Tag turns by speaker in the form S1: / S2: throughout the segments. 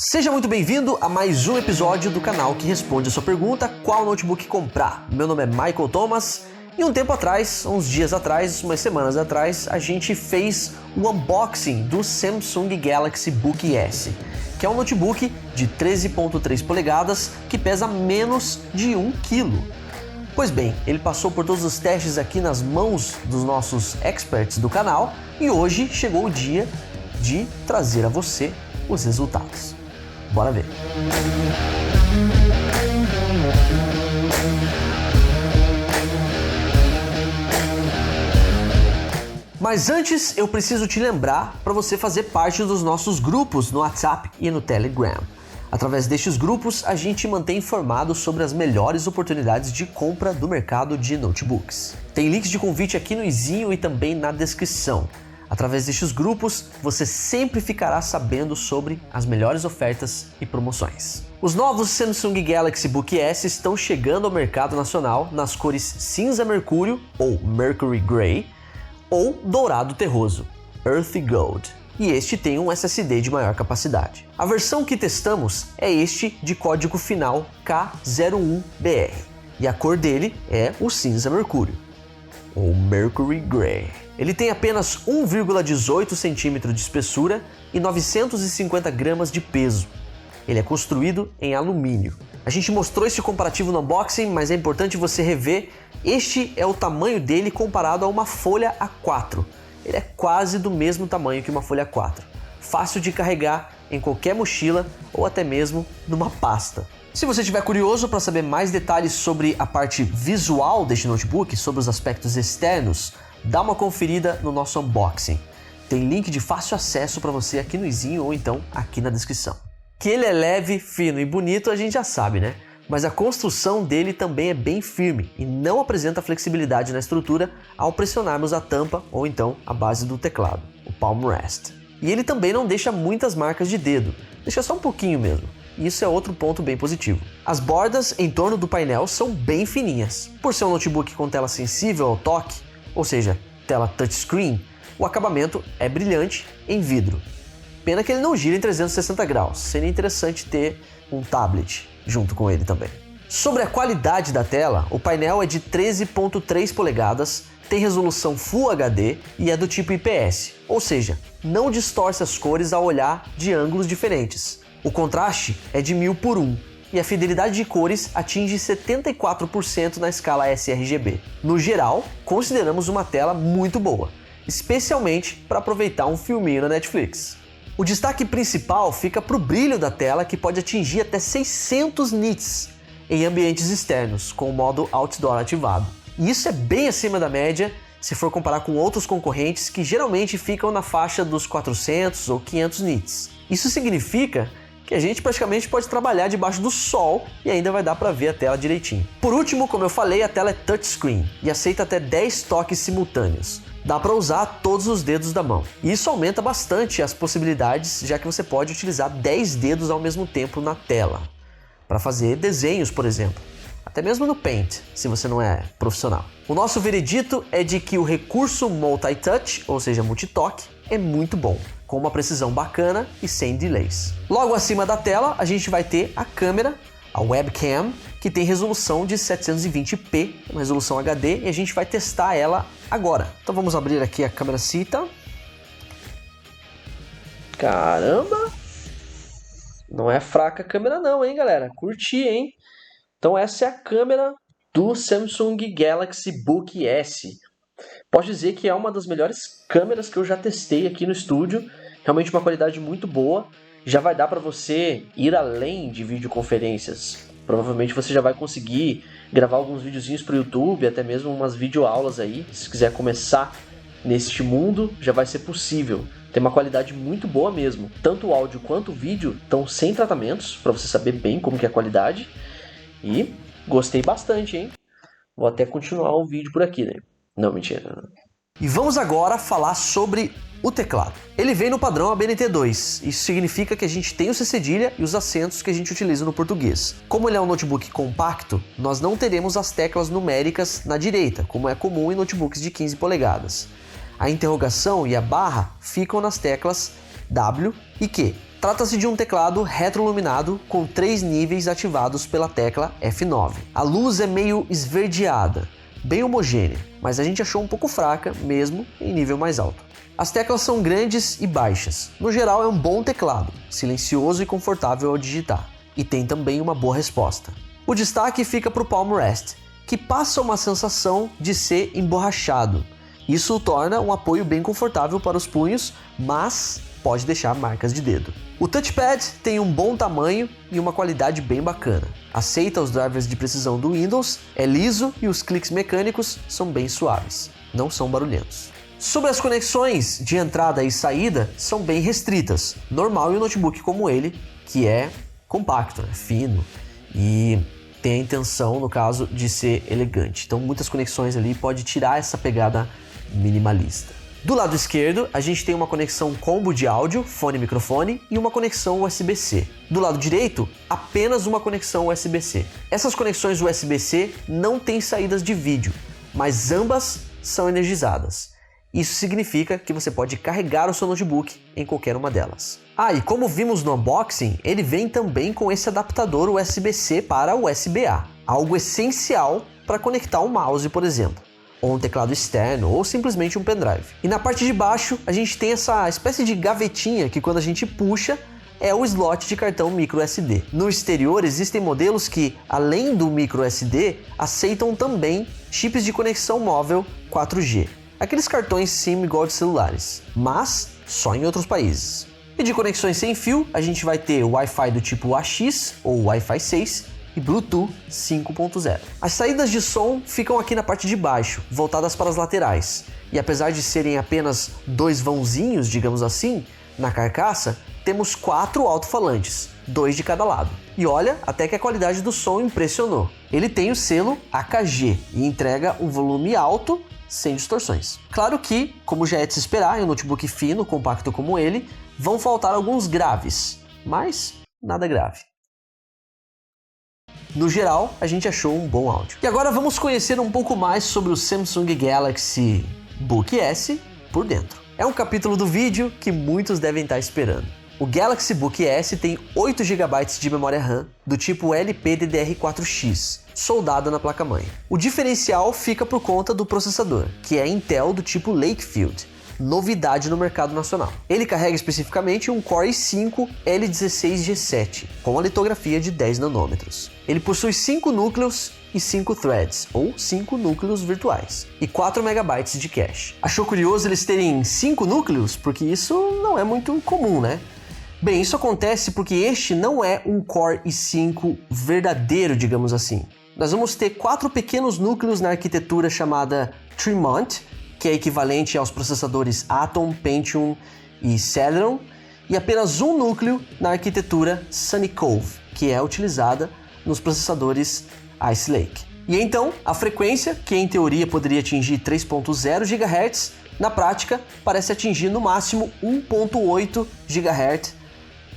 S1: Seja muito bem-vindo a mais um episódio do canal que responde a sua pergunta: qual notebook comprar? Meu nome é Michael Thomas e um tempo atrás, uns dias atrás, umas semanas atrás, a gente fez o unboxing do Samsung Galaxy Book S, que é um notebook de 13.3 polegadas que pesa menos de 1 kg. Pois bem, ele passou por todos os testes aqui nas mãos dos nossos experts do canal e hoje chegou o dia de trazer a você os resultados. Bora ver! Mas antes eu preciso te lembrar para você fazer parte dos nossos grupos no WhatsApp e no Telegram. Através destes grupos a gente mantém informado sobre as melhores oportunidades de compra do mercado de notebooks. Tem links de convite aqui no izinho e também na descrição. Através destes grupos, você sempre ficará sabendo sobre as melhores ofertas e promoções. Os novos Samsung Galaxy Book S estão chegando ao mercado nacional nas cores cinza mercúrio, ou Mercury Grey, ou dourado terroso, Earthy Gold. E este tem um SSD de maior capacidade. A versão que testamos é este de código final K01BR. E a cor dele é o cinza mercúrio, ou Mercury Grey. Ele tem apenas 1,18 cm de espessura e 950 gramas de peso. Ele é construído em alumínio. A gente mostrou esse comparativo no unboxing, mas é importante você rever. Este é o tamanho dele comparado a uma folha A4. Ele é quase do mesmo tamanho que uma folha A4. Fácil de carregar em qualquer mochila ou até mesmo numa pasta. Se você estiver curioso para saber mais detalhes sobre a parte visual deste notebook, sobre os aspectos externos, dá uma conferida no nosso unboxing. Tem link de fácil acesso para você aqui no izinho ou então aqui na descrição. Que ele é leve, fino e bonito a gente já sabe, né? Mas a construção dele também é bem firme e não apresenta flexibilidade na estrutura ao pressionarmos a tampa ou então a base do teclado, o palm rest. E ele também não deixa muitas marcas de dedo, deixa só um pouquinho mesmo. E isso é outro ponto bem positivo. As bordas em torno do painel são bem fininhas. Por ser um notebook com tela sensível ao toque, ou seja, tela touchscreen, o acabamento é brilhante em vidro. Pena que ele não gira em 360 graus, seria interessante ter um tablet junto com ele também. Sobre a qualidade da tela, o painel é de 13.3 polegadas, tem resolução Full HD e é do tipo IPS, ou seja, não distorce as cores ao olhar de ângulos diferentes. O contraste é de 1000:1 e a fidelidade de cores atinge 74% na escala sRGB. No geral, consideramos uma tela muito boa, especialmente para aproveitar um filminho na Netflix. O destaque principal fica para o brilho da tela, que pode atingir até 600 nits em ambientes externos, com o modo Outdoor ativado. E isso é bem acima da média se for comparar com outros concorrentes que geralmente ficam na faixa dos 400 ou 500 nits. Isso significa que a gente praticamente pode trabalhar debaixo do sol e ainda vai dar para ver a tela direitinho. Por último, como eu falei, a tela é touchscreen e aceita até 10 toques simultâneos. Dá para usar todos os dedos da mão. E isso aumenta bastante as possibilidades, já que você pode utilizar 10 dedos ao mesmo tempo na tela, para fazer desenhos, por exemplo. Até mesmo no Paint, se você não é profissional. O nosso veredito é de que o recurso Multi-Touch, ou seja, multitoque, é muito bom, com uma precisão bacana e sem delays. Logo acima da tela, a gente vai ter a câmera, a webcam, que tem resolução de 720p, uma resolução HD, e a gente vai testar ela agora. Então vamos abrir aqui a câmeracita. Caramba! Não é fraca a câmera não, hein, galera? Curti, hein? Então essa é a câmera do Samsung Galaxy Book S. Posso dizer que é uma das melhores câmeras que eu já testei aqui no estúdio. Realmente uma qualidade muito boa. Já vai dar para você ir além de videoconferências. Provavelmente você já vai conseguir gravar alguns videozinhos para o YouTube, até mesmo umas videoaulas aí. Se quiser começar neste mundo, já vai ser possível. Tem uma qualidade muito boa mesmo. Tanto o áudio quanto o vídeo estão sem tratamentos, para você saber bem como que é a qualidade. E gostei bastante, hein? Vou até continuar o vídeo por aqui, né? Não, mentira. E vamos agora falar sobre o teclado. Ele vem no padrão ABNT2. Isso significa que a gente tem o C cedilha e os acentos que a gente utiliza no português. Como ele é um notebook compacto, nós não teremos as teclas numéricas na direita, como é comum em notebooks de 15 polegadas. A interrogação e a barra ficam nas teclas W e Q. Trata-se de um teclado retroiluminado com 3 níveis ativados pela tecla F9. A luz é meio esverdeada, bem homogênea, mas a gente achou um pouco fraca mesmo em nível mais alto. As teclas são grandes e baixas. No geral é um bom teclado, silencioso e confortável ao digitar, e tem também uma boa resposta. O destaque fica para o Palm Rest, que passa uma sensação de ser emborrachado. Isso o torna um apoio bem confortável para os punhos, mas pode deixar marcas de dedo. O touchpad tem um bom tamanho e uma qualidade bem bacana. Aceita os drivers de precisão do Windows, é liso e os cliques mecânicos são bem suaves, não são barulhentos. Sobre as conexões de entrada e saída, são bem restritas, normal em um notebook como ele, que é compacto, fino e tem a intenção, no caso, de ser elegante. Então muitas conexões ali pode tirar essa pegada minimalista. Do lado esquerdo, a gente tem uma conexão combo de áudio, fone e microfone, e uma conexão USB-C. Do lado direito, apenas uma conexão USB-C. Essas conexões USB-C não têm saídas de vídeo, mas ambas são energizadas. Isso significa que você pode carregar o seu notebook em qualquer uma delas. E como vimos no unboxing, ele vem também com esse adaptador USB-C para USB-A, algo essencial para conectar um mouse, por exemplo, ou um teclado externo, ou simplesmente um pendrive. E na parte de baixo, a gente tem essa espécie de gavetinha que quando a gente puxa, é o slot de cartão microSD. No exterior, existem modelos que, além do microSD, aceitam também chips de conexão móvel 4G. Aqueles cartões SIM igual de celulares, mas só em outros países. E de conexões sem fio, a gente vai ter o Wi-Fi do tipo AX ou Wi-Fi 6 e Bluetooth 5.0. As saídas de som ficam aqui na parte de baixo, voltadas para as laterais. E apesar de serem apenas 2 vãozinhos, digamos assim, na carcaça, temos 4 alto-falantes, 2 de cada lado. E olha, até que a qualidade do som impressionou. Ele tem o selo AKG e entrega um volume alto, sem distorções. Claro que, como já é de se esperar em um notebook fino, compacto como ele, vão faltar alguns graves, mas nada grave. No geral, a gente achou um bom áudio. E agora vamos conhecer um pouco mais sobre o Samsung Galaxy Book S por dentro. É um capítulo do vídeo que muitos devem estar esperando. O Galaxy Book S tem 8 GB de memória RAM do tipo LPDDR4X, soldada na placa-mãe. O diferencial fica por conta do processador, que é Intel do tipo Lakefield, novidade no mercado nacional. Ele carrega especificamente um Core i5 L16G7, com a litografia de 10 nanômetros. Ele possui 5 núcleos e 5 threads, ou 5 núcleos virtuais, e 4 MB de cache. Achou curioso eles terem 5 núcleos? Porque isso não é muito comum, né? Bem, isso acontece porque este não é um Core i5 verdadeiro, digamos assim. Nós vamos ter 4 pequenos núcleos na arquitetura chamada Tremont, que é equivalente aos processadores Atom, Pentium e Celeron, e apenas um núcleo na arquitetura Sunny Cove, que é utilizada nos processadores Ice Lake. E então, a frequência, que em teoria poderia atingir 3.0 GHz, na prática parece atingir no máximo 1.8 GHz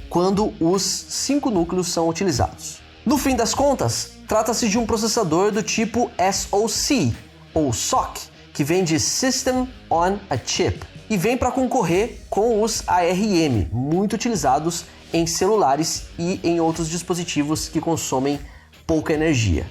S1: quando os 5 núcleos são utilizados. No fim das contas, trata-se de um processador do tipo SoC, ou SoC, que vem de System on a Chip, e vem para concorrer com os ARM, muito utilizados em celulares e em outros dispositivos que consomem pouca energia,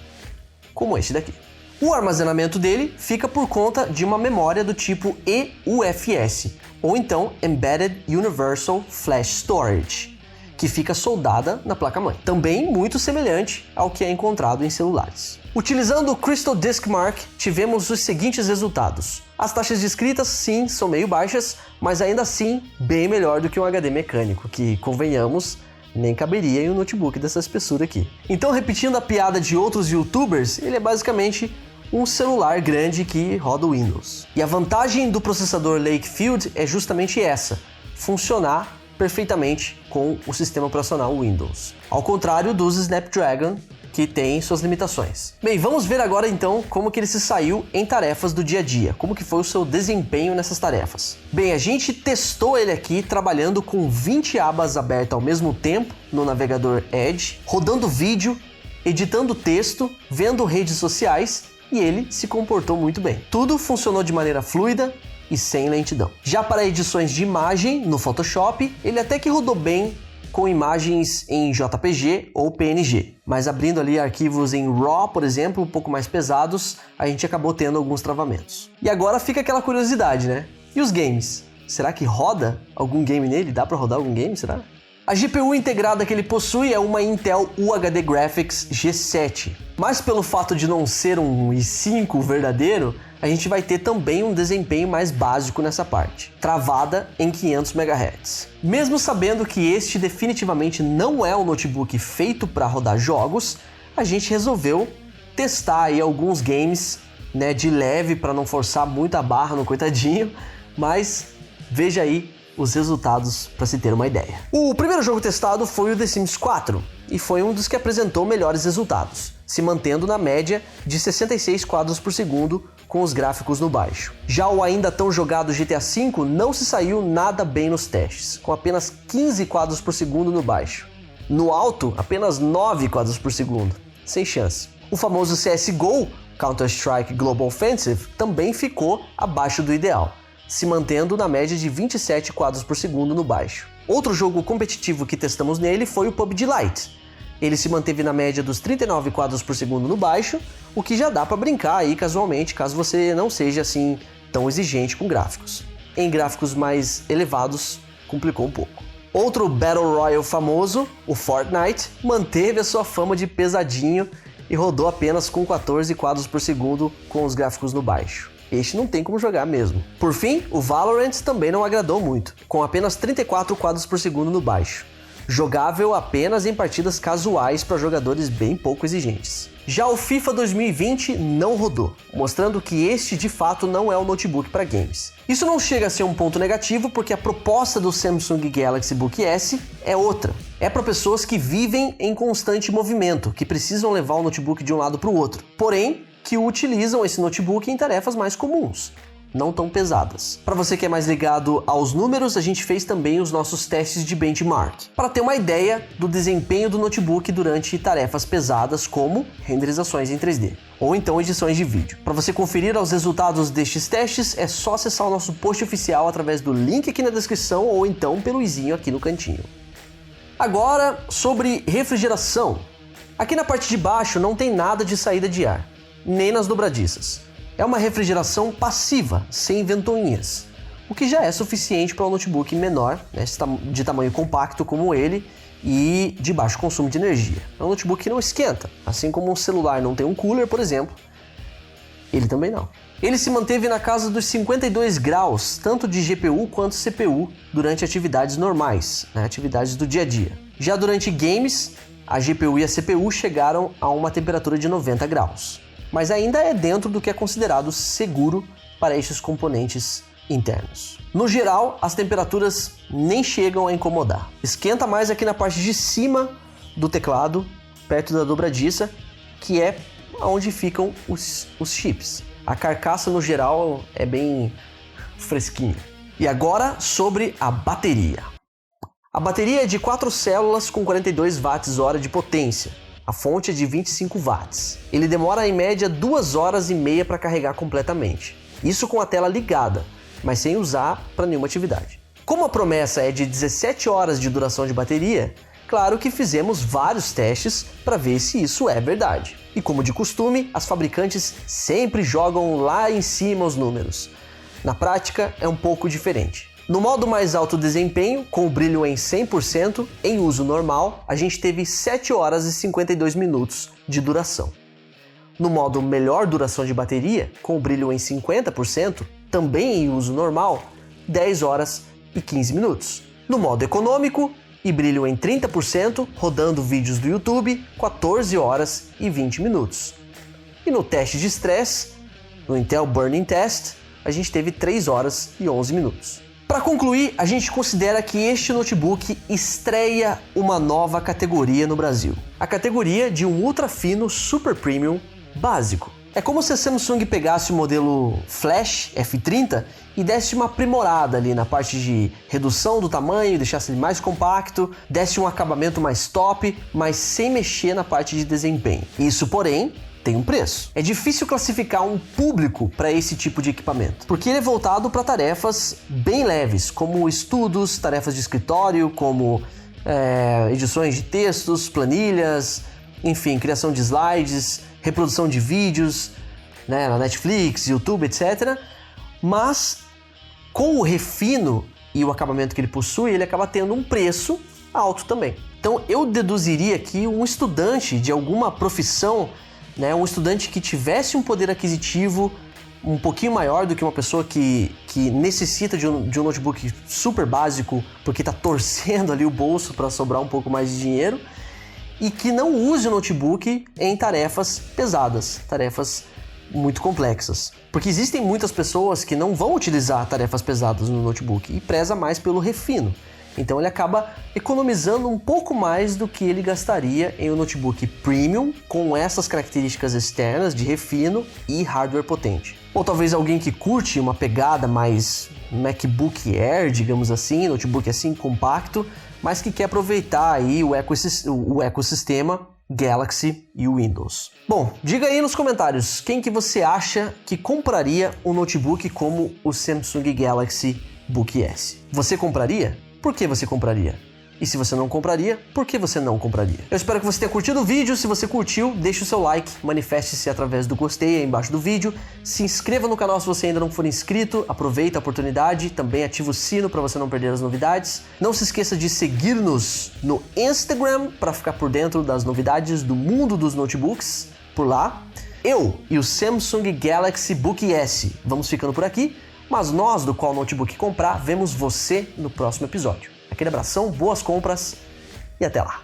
S1: como este daqui. O armazenamento dele fica por conta de uma memória do tipo EUFS, ou então Embedded Universal Flash Storage, que fica soldada na placa-mãe. Também muito semelhante ao que é encontrado em celulares. Utilizando o Crystal Disk Mark, tivemos os seguintes resultados. As taxas de escritas, sim, são meio baixas, mas ainda assim, bem melhor do que um HD mecânico, que, convenhamos, nem caberia em um notebook dessa espessura aqui. Então, repetindo a piada de outros youtubers, ele é basicamente um celular grande que roda o Windows. E a vantagem do processador Lakefield é justamente essa, funcionar perfeitamente com o sistema operacional Windows, ao contrário dos Snapdragon, que tem suas limitações. Bem, vamos ver agora então como que ele se saiu em tarefas do dia a dia, como que foi o seu desempenho nessas tarefas. Bem, a gente testou ele aqui trabalhando com 20 abas abertas ao mesmo tempo no navegador Edge, rodando vídeo, editando texto, vendo redes sociais, e ele se comportou muito bem. Tudo funcionou de maneira fluida e sem lentidão. Já para edições de imagem no Photoshop, ele até que rodou bem com imagens em JPG ou PNG, mas abrindo ali arquivos em RAW, por exemplo, um pouco mais pesados, a gente acabou tendo alguns travamentos. E agora fica aquela curiosidade, né? E os games? Será que roda algum game nele? Dá para rodar algum game, será? A GPU integrada que ele possui é uma Intel UHD Graphics G7, mas pelo fato de não ser um i5 verdadeiro, a gente vai ter também um desempenho mais básico nessa parte, travada em 500 MHz. Mesmo sabendo que este definitivamente não é um notebook feito para rodar jogos, a gente resolveu testar aí alguns games, né, de leve para não forçar muito a barra no coitadinho, mas veja aí os resultados para se ter uma ideia. O primeiro jogo testado foi o The Sims 4 e foi um dos que apresentou melhores resultados, se mantendo na média de 66 quadros por segundo com os gráficos no baixo. Já o ainda tão jogado GTA V não se saiu nada bem nos testes, com apenas 15 quadros por segundo no baixo. No alto, apenas 9 quadros por segundo, sem chance. O famoso CSGO, Counter-Strike Global Offensive, também ficou abaixo do ideal, se mantendo na média de 27 quadros por segundo no baixo. Outro jogo competitivo que testamos nele foi o PUBG Lite. Ele se manteve na média dos 39 quadros por segundo no baixo, o que já dá para brincar aí casualmente, caso você não seja assim tão exigente com gráficos. Em gráficos mais elevados, complicou um pouco. Outro Battle Royale famoso, o Fortnite, manteve a sua fama de pesadinho e rodou apenas com 14 quadros por segundo com os gráficos no baixo. Este não tem como jogar mesmo. Por fim, o Valorant também não agradou muito, com apenas 34 quadros por segundo no baixo. Jogável apenas em partidas casuais para jogadores bem pouco exigentes. Já o FIFA 2020 não rodou, mostrando que este de fato não é um notebook para games. Isso não chega a ser um ponto negativo porque a proposta do Samsung Galaxy Book S é outra. É para pessoas que vivem em constante movimento, que precisam levar o notebook de um lado para o outro. Porém, que utilizam esse notebook em tarefas mais comuns, não tão pesadas. Para você que é mais ligado aos números, a gente fez também os nossos testes de benchmark, para ter uma ideia do desempenho do notebook durante tarefas pesadas como renderizações em 3D, ou então edições de vídeo. Para você conferir os resultados destes testes, é só acessar o nosso post oficial através do link aqui na descrição, ou então pelo izinho aqui no cantinho. Agora, sobre refrigeração. Aqui na parte de baixo não tem nada de saída de ar, nem nas dobradiças. É uma refrigeração passiva, sem ventoinhas, o que já é suficiente para um notebook menor, né, de tamanho compacto como ele e de baixo consumo de energia. É um notebook que não esquenta, assim como um celular não tem um cooler, por exemplo, ele também não. Ele se manteve na casa dos 52 graus, tanto de GPU quanto CPU, durante atividades normais, né, atividades do dia a dia. Já durante games, a GPU e a CPU chegaram a uma temperatura de 90 graus. Mas ainda é dentro do que é considerado seguro para estes componentes internos. No geral, as temperaturas nem chegam a incomodar. Esquenta mais aqui na parte de cima do teclado, perto da dobradiça, que é onde ficam os chips. A carcaça, no geral, é bem fresquinha. E agora, sobre a bateria. A bateria é de 4 células com 42 watts-hora de potência. A fonte é de 25 watts. Ele demora em média 2 horas e meia para carregar completamente. Isso com a tela ligada, mas sem usar para nenhuma atividade. Como a promessa é de 17 horas de duração de bateria, claro que fizemos vários testes para ver se isso é verdade. E como de costume, as fabricantes sempre jogam lá em cima os números. Na prática, é um pouco diferente. No modo mais alto desempenho, com o brilho em 100%, em uso normal, a gente teve 7 horas e 52 minutos de duração. No modo melhor duração de bateria, com o brilho em 50%, também em uso normal, 10 horas e 15 minutos. No modo econômico e brilho em 30%, rodando vídeos do YouTube, 14 horas e 20 minutos. E no teste de estresse, no Intel Burn-in Test, a gente teve 3 horas e 11 minutos. Para concluir, a gente considera que este notebook estreia uma nova categoria no Brasil. A categoria de um ultra fino Super Premium básico. É como se a Samsung pegasse o modelo Flash F30 e desse uma aprimorada ali na parte de redução do tamanho, deixasse ele mais compacto, desse um acabamento mais top, mas sem mexer na parte de desempenho. Isso, porém, tem um preço. É difícil classificar um público para esse tipo de equipamento, porque ele é voltado para tarefas bem leves, como estudos, tarefas de escritório, como edições de textos, planilhas, enfim, criação de slides, reprodução de vídeos, né, na Netflix, YouTube, etc. Mas com o refino e o acabamento que ele possui, ele acaba tendo um preço alto também. Então eu deduziria que um estudante de alguma profissão, né, um estudante que tivesse um poder aquisitivo um pouquinho maior do que uma pessoa que necessita de um notebook super básico porque está torcendo ali o bolso para sobrar um pouco mais de dinheiro, e que não use o notebook em tarefas pesadas, tarefas muito complexas. Porque existem muitas pessoas que não vão utilizar tarefas pesadas no notebook e preza mais pelo refino. Então ele acaba economizando um pouco mais do que ele gastaria em um notebook premium com essas características externas de refino e hardware potente. Ou talvez alguém que curte uma pegada mais MacBook Air, digamos assim, notebook assim compacto, mas que quer aproveitar aí o ecossistema Galaxy e o Windows. Bom, diga aí nos comentários quem que você acha que compraria um notebook como o Samsung Galaxy Book S. Você compraria? Por que você compraria? E se você não compraria, por que você não compraria? Eu espero que você tenha curtido o vídeo. Se você curtiu, deixe o seu like, manifeste-se através do gostei aí embaixo do vídeo. Se inscreva no canal se você ainda não for inscrito, aproveita a oportunidade, também ativa o sino para você não perder as novidades. Não se esqueça de seguir-nos no Instagram para ficar por dentro das novidades do mundo dos notebooks por lá. Eu e o Samsung Galaxy Book S vamos ficando por aqui. Mas nós, do Qual Notebook Comprar, vemos você no próximo episódio. Aquele abração, boas compras e até lá!